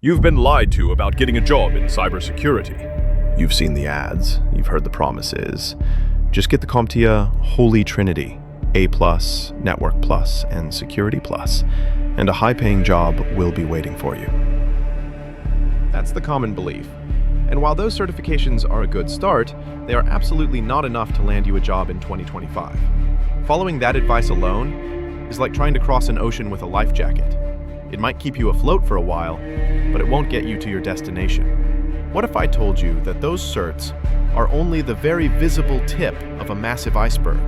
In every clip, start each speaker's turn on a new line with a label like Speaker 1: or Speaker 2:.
Speaker 1: You've been lied to about getting a job in cybersecurity.
Speaker 2: You've seen the ads, you've heard the promises. Just get the CompTIA Holy Trinity, A+, Network Plus, and Security Plus, and a high-paying job will be waiting for you.
Speaker 3: That's the common belief. And while those certifications are a good start, they are absolutely not enough to land you a job in 2025. Following that advice alone is like trying to cross an ocean with a life jacket. It might keep you afloat for a while, but it won't get you to your destination. What if I told you that those certs are only the very visible tip of a massive iceberg?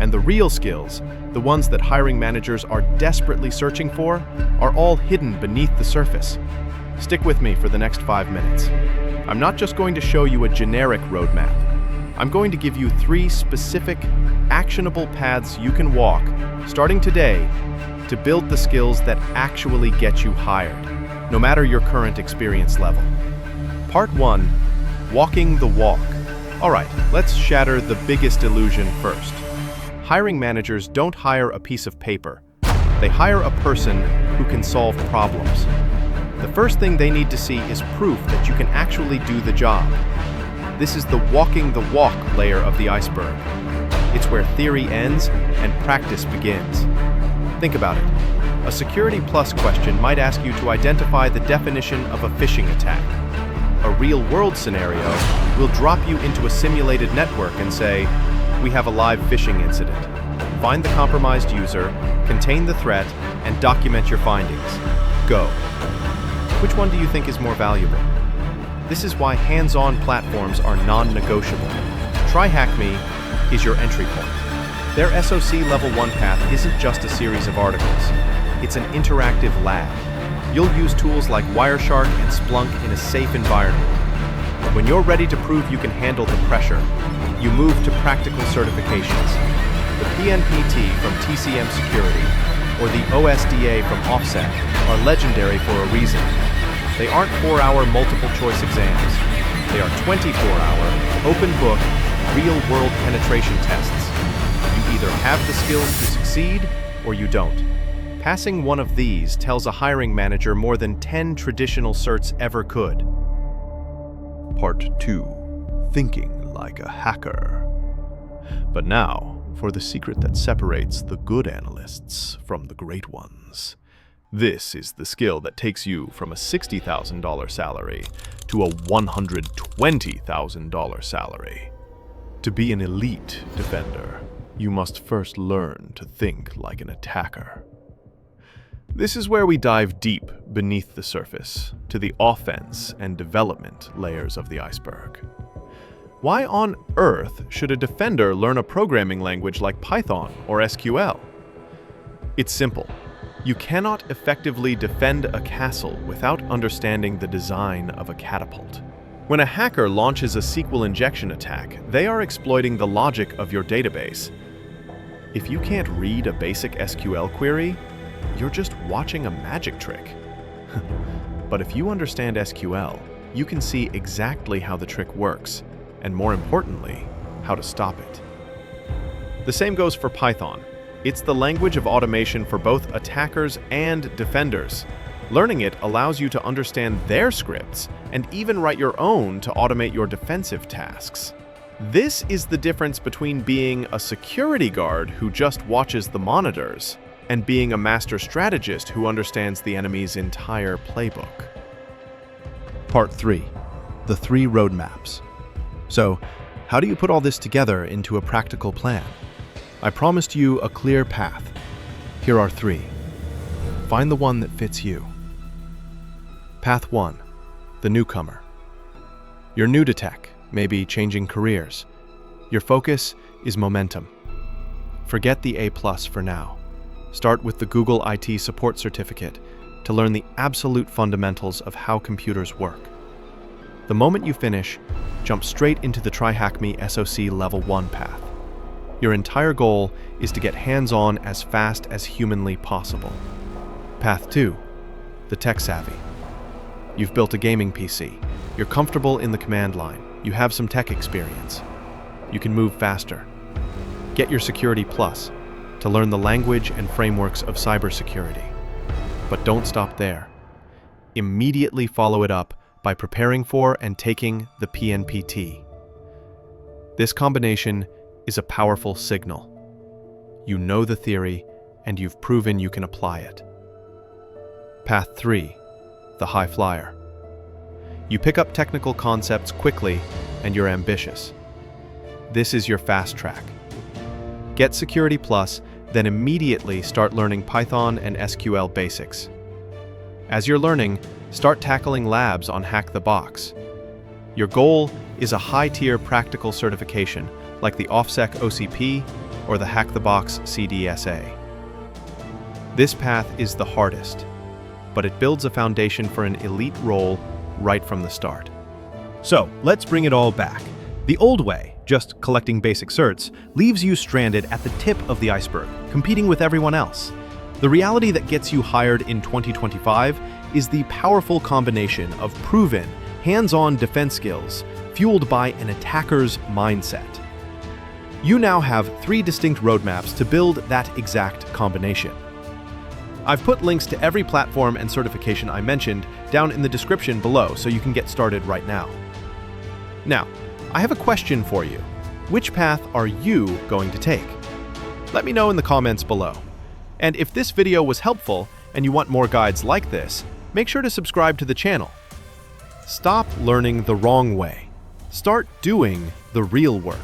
Speaker 3: And the real skills, the ones that hiring managers are desperately searching for, are all hidden beneath the surface. Stick with me for the next 5 minutes. I'm not just going to show you a generic roadmap. I'm going to give you 3 specific, actionable paths you can walk, starting today, to build the skills that actually get you hired, no matter your current experience level. Part 1, walking the walk. All right, let's shatter the biggest illusion first. Hiring managers don't hire a piece of paper. They hire a person who can solve problems. The first thing they need to see is proof that you can actually do the job. This is the walking the walk layer of the iceberg. It's where theory ends and practice begins. Think about it. A Security Plus question might ask you to identify the definition of a phishing attack. A real-world scenario will drop you into a simulated network and say, "We have a live phishing incident. Find the compromised user, contain the threat, and document your findings. Go." Which one do you think is more valuable? This is why hands-on platforms are non-negotiable. Tryhackme is your entry point. Their SOC Level 1 path isn't just a series of articles. It's an interactive lab. You'll use tools like Wireshark and Splunk in a safe environment. When you're ready to prove you can handle the pressure, you move to practical certifications. The PNPT from TCM Security or the OSDA from Offset are legendary for a reason. They aren't 4-hour multiple-choice exams. They are 24-hour, open-book, real-world penetration tests. You either have the skills to succeed or you don't. Passing one of these tells a hiring manager more than 10 traditional certs ever could.
Speaker 2: Part 2, thinking like a hacker. But now, for the secret that separates the good analysts from the great ones. This is the skill that takes you from a $60,000 salary to a $120,000 salary. To be an elite defender, you must first learn to think like an attacker. This is where we dive deep beneath the surface to the offense and development layers of the iceberg. Why on earth should a defender learn a programming language like Python or SQL? It's simple. You cannot effectively defend a castle without understanding the design of a catapult. When a hacker launches a SQL injection attack, they are exploiting the logic of your database. If you can't read a basic SQL query, you're just watching a magic trick. But if you understand SQL, you can see exactly how the trick works, and more importantly, how to stop it. The same goes for Python. It's the language of automation for both attackers and defenders. Learning it allows you to understand their scripts and even write your own to automate your defensive tasks. This is the difference between being a security guard who just watches the monitors and being a master strategist who understands the enemy's entire playbook.
Speaker 4: Part 3, the 3 roadmaps. So, how do you put all this together into a practical plan? I promised you a clear path. Here are 3. Find the one that fits you. Path 1, the newcomer. You're new to tech, maybe changing careers. Your focus is momentum. Forget the A+ for now. Start with the Google IT Support Certificate to learn the absolute fundamentals of how computers work. The moment you finish, jump straight into the Tryhackme SOC Level 1 path. Your entire goal is to get hands-on as fast as humanly possible. Path 2, the tech savvy. You've built a gaming PC. You're comfortable in the command line. You have some tech experience. You can move faster. Get your Security Plus to learn the language and frameworks of cybersecurity. But don't stop there. Immediately follow it up by preparing for and taking the PNPT. This combination is a powerful signal. You know the theory, and you've proven you can apply it. Path 3, the high flyer. You pick up technical concepts quickly, and you're ambitious. This is your fast track. Get Security Plus, then immediately start learning Python and SQL basics. As you're learning, start tackling labs on Hack the Box. Your goal is a high-tier practical certification like the OffSec OCP or the Hack the Box CDSA. This path is the hardest, but it builds a foundation for an elite role right from the start.
Speaker 3: So, let's bring it all back. The old way, just collecting basic certs, leaves you stranded at the tip of the iceberg, competing with everyone else. The reality that gets you hired in 2025 is the powerful combination of proven, hands-on defense skills fueled by an attacker's mindset. You now have 3 distinct roadmaps to build that exact combination. I've put links to every platform and certification I mentioned down in the description below so you can get started right now. Now, I have a question for you. Which path are you going to take? Let me know in the comments below. And if this video was helpful and you want more guides like this, make sure to subscribe to the channel. Stop learning the wrong way. Start doing the real work.